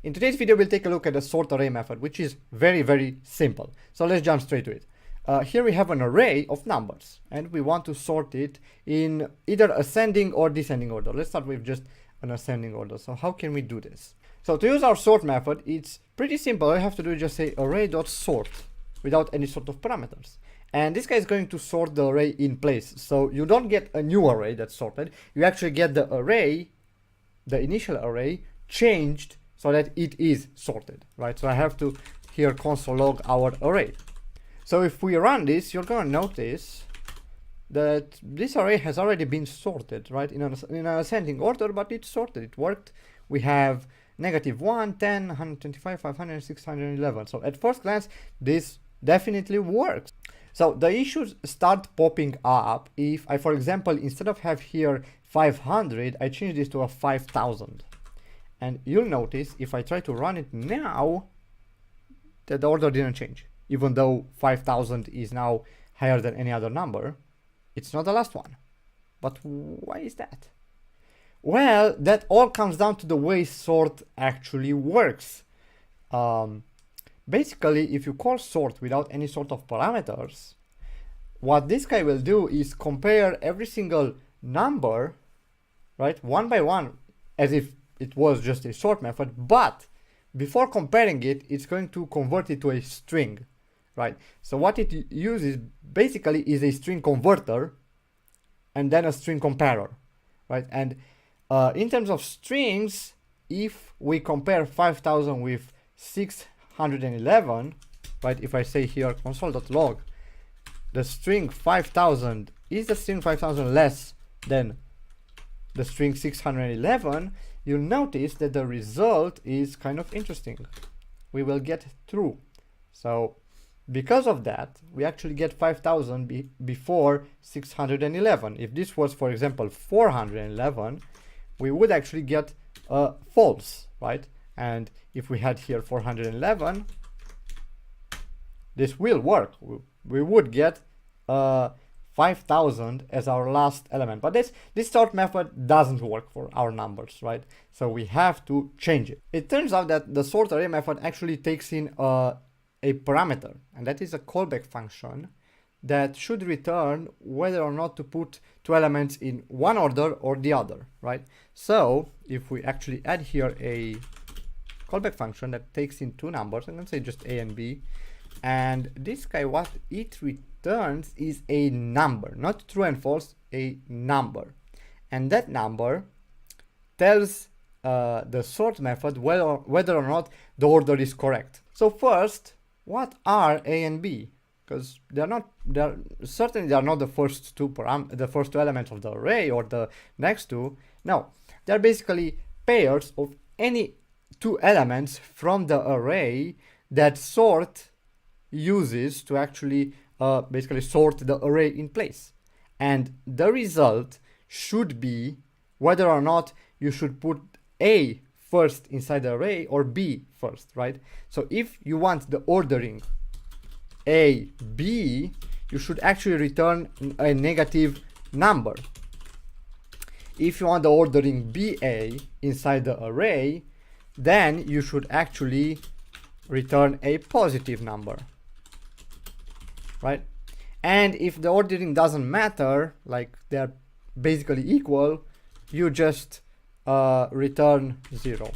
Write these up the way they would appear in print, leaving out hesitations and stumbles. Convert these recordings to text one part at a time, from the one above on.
In today's video, we'll take a look at the sort array method, which is very, very simple. So let's jump straight to it. Here we have an array of numbers, and we want to sort it in either ascending or descending order. Let's start with just an ascending order. So how can we do this? So to use our sort method, it's pretty simple. All you have to do is just say array.sort without any sort of parameters. And this guy is going to sort the array in place. So you don't get a new array that's sorted. You actually get the array, the initial array, changed so that it is sorted, right? So I have to here console log our array. So if we run this, you're going to notice that this array has already been sorted, right? In an ascending order, but it's sorted. It worked. We have -1, 10, 125, 500, 611. So at first glance, this definitely works. So the issues start popping up if I, for example, instead of have here 500, I change this to a 5000. And you'll notice if I try to run it now, that the order didn't change. Even though 5000 is now higher than any other number, it's not the last one. But why is that? Well, that all comes down to the way sort actually works. Basically, if you call sort without any sort of parameters, what this guy will do is compare every single number, right, one by one, as if it was just a sort method, but before comparing it, it's going to convert it to a string, right? So what it uses basically is a string converter and then a string comparer, right? And in terms of strings, if we compare 5000 with 611, right? If I say here console.log, the string 5000 is the string 5000 less than the string 611, you'll notice that the result is kind of interesting. We will get true. So because of that, we actually get 5000 before 611. If this was, for example, 411, we would actually get false, right? And if we had here 411, this will work. We would get 5000 as our last element. But this sort method doesn't work for our numbers, right? So we have to change it. It turns out that the sort array method actually takes in a parameter, and that is a callback function that should return whether or not to put two elements in one order or the other, right? So if we actually add here a callback function that takes in two numbers, I'm gonna say just a and b, and this guy, what it returns is a number, not true and false, a number. And that number tells the sort method whether or not the order is correct. So first, what are a and b? Because certainly they are not the first two elements of the array or the next two. No, they're basically pairs of any two elements from the array that sort uses to actually basically sort the array in place. And the result should be whether or not you should put A first inside the array or B first, right? So if you want the ordering A, B, you should actually return a negative number. If you want the ordering BA inside the array, then you should actually return a positive number, right? And if the ordering doesn't matter, like they're basically equal, you just return 0.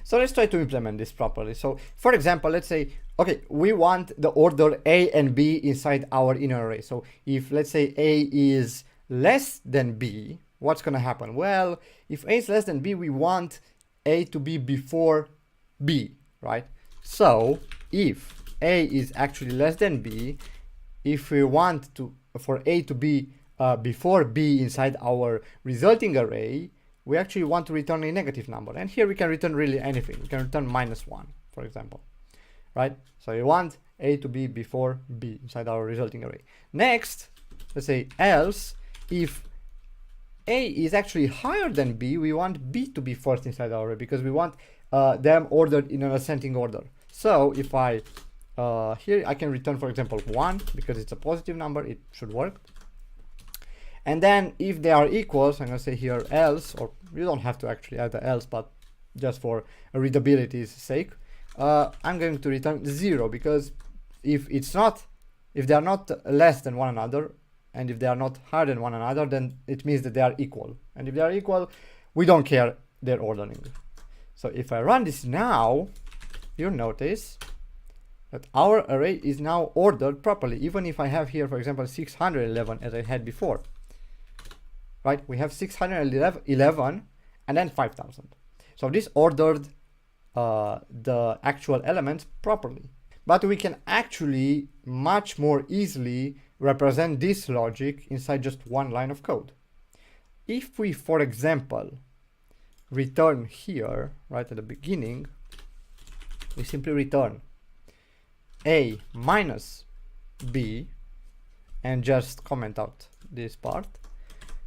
So let's try to implement this properly. So for example, let's say, okay, we want the order A and B inside our inner array. So if let's say A is less than B, what's gonna happen? Well, if A is less than B, we want A to be before B, right? So if A is actually less than B, if we want for A to be before B inside our resulting array, we actually want to return a negative number. And here we can return really anything. We can return -1, for example, right? So you want A to be before B inside our resulting array. Next, let's say else, if A is actually higher than B, we want B to be first inside our array because we want them ordered in an ascending order. So if I here I can return, for example, 1 because it's a positive number, it should work. And then if they are equal, so I'm gonna say here else, or you don't have to actually add the else, but just for readability's sake, I'm going to return 0, because if they are not less than one another, and if they are not higher than one another, then it means that they are equal. And if they are equal, we don't care their ordering. So if I run this now, you'll notice that our array is now ordered properly, even if I have here, for example, 611 as I had before. Right? We have 611 and then 5000. So this ordered the actual elements properly. But we can actually much more easily represent this logic inside just one line of code. If we, for example, return here, right at the beginning, we simply return a minus b and just comment out this part,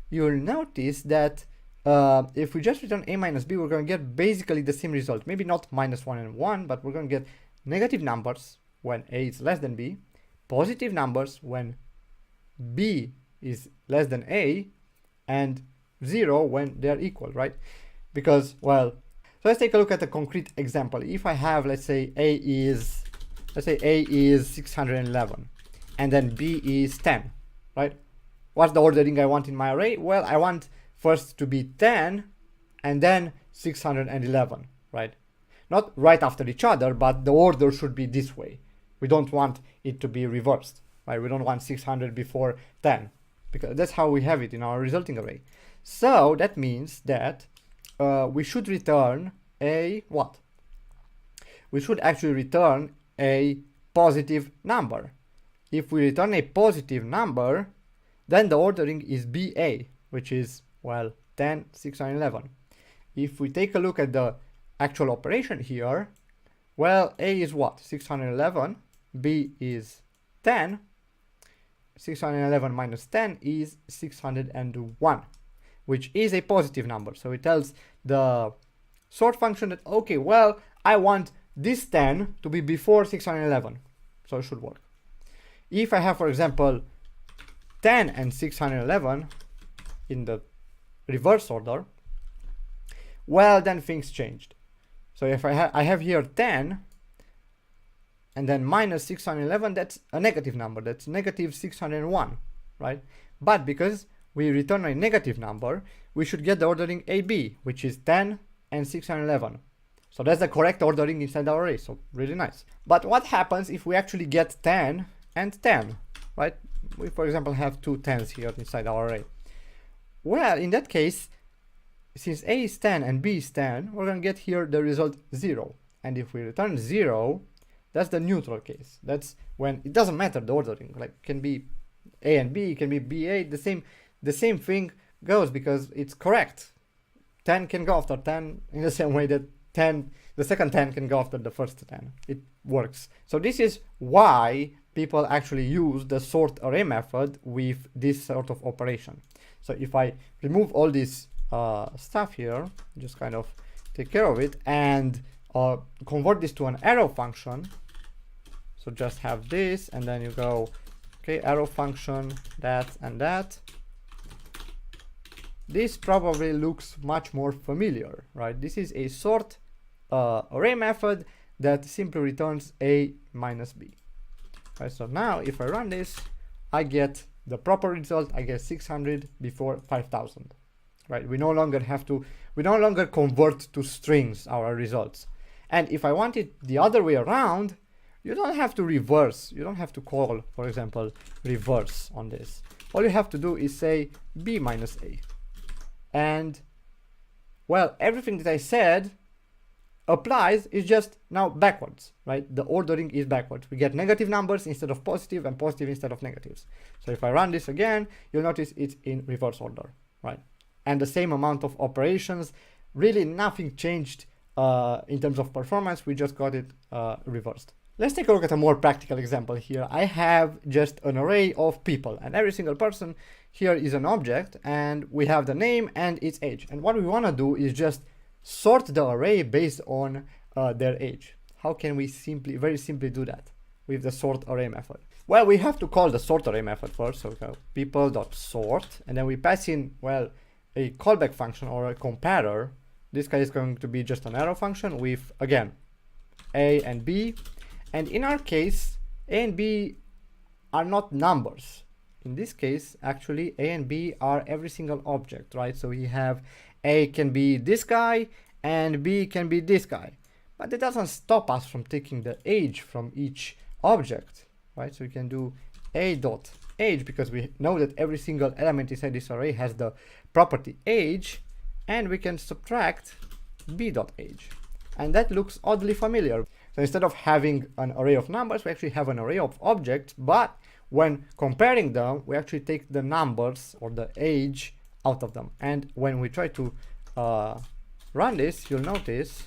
you'll notice that if we just return a minus b, we're going to get basically the same result. Maybe not -1 and 1, but we're going to get negative numbers when a is less than b, positive numbers when b is less than a, and 0 when they're equal, right? Because, well, so let's take a look at a concrete example. If I have, let's say a is 611 and then b is 10, right? What's the ordering I want in my array? Well, I want first to be 10 and then 611, right? Not right after each other, but the order should be this way. We don't want it to be reversed, right? We don't want 600 before 10, because that's how we have it in our resulting array. So that means that we should return a what? We should actually return a positive number. If we return a positive number, then the ordering is BA, which is, well, 10, 611. If we take a look at the actual operation here, well, A is what? 611, B is 10, 611 minus 10 is 601, which is a positive number. So it tells the sort function that, okay, well, I want this 10 to be before 611, so it should work. If I have, for example, 10 and 611 in the reverse order, well, then things changed. So if I have here 10 and then minus 611, that's a negative number. That's negative 601, right? But because we return a negative number, we should get the ordering AB, which is 10 and 611. So that's the correct ordering inside our array. So really nice. But what happens if we actually get 10 and 10, right? We, for example, have two 10s here inside our array. Well, in that case, since A is 10 and B is 10, we're going to get here the result 0. And if we return 0, that's the neutral case. That's when it doesn't matter the ordering. Like, can be A and B, can be BA, the same thing goes because it's correct. 10 can go after 10 in the same way that the second 10 can go after the first 10. It works. So this is why people actually use the sort array method with this sort of operation. So if I remove all this stuff here, just kind of take care of it and convert this to an arrow function. So just have this, and then you go, okay, arrow function, that and that. This probably looks much more familiar, right? This is a sort array method that simply returns A minus B. Right, so now if I run this, I get the proper result. I get 600 before 5000. Right? We no longer convert to strings our results. And if I want it the other way around, you don't have to reverse. You don't have to call, for example, reverse on this. All you have to do is say B minus A. And, well, everything that I said applies, is just now backwards, right? The ordering is backwards. We get negative numbers instead of positive and positive instead of negatives. So if I run this again, you'll notice it's in reverse order, right? And the same amount of operations, really nothing changed in terms of performance. We just got it reversed. Let's take a look at a more practical example here. I have just an array of people, and every single person here is an object, and we have the name and its age. And what we want to do is just sort the array based on their age. How can we very simply do that with the sort array method? Well, we have to call the sort array method first. So we go people.sort, and then we pass in, well, a callback function or a comparer this guy is going to be just an arrow function with, again, a and b. And in our case, a and b are not numbers. In this case, actually, a and b are every single object, right? So we have a can be this guy and b can be this guy. But it doesn't stop us from taking the age from each object, right? So we can do a dot age, because we know that every single element inside this array has the property age, and we can subtract b dot age. And that looks oddly familiar. So instead of having an array of numbers, we actually have an array of objects, but when comparing them, we actually take the numbers or the age out of them. And when we try to run this, you'll notice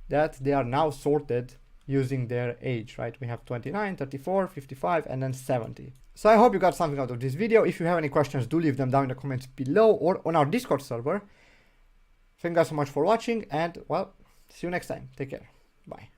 that they are now sorted using their age, right? We have 29, 34, 55, and then 70. So I hope you got something out of this video. If you have any questions, do leave them down in the comments below or on our Discord server. Thank you guys so much for watching, and well, see you next time. Take care. Bye.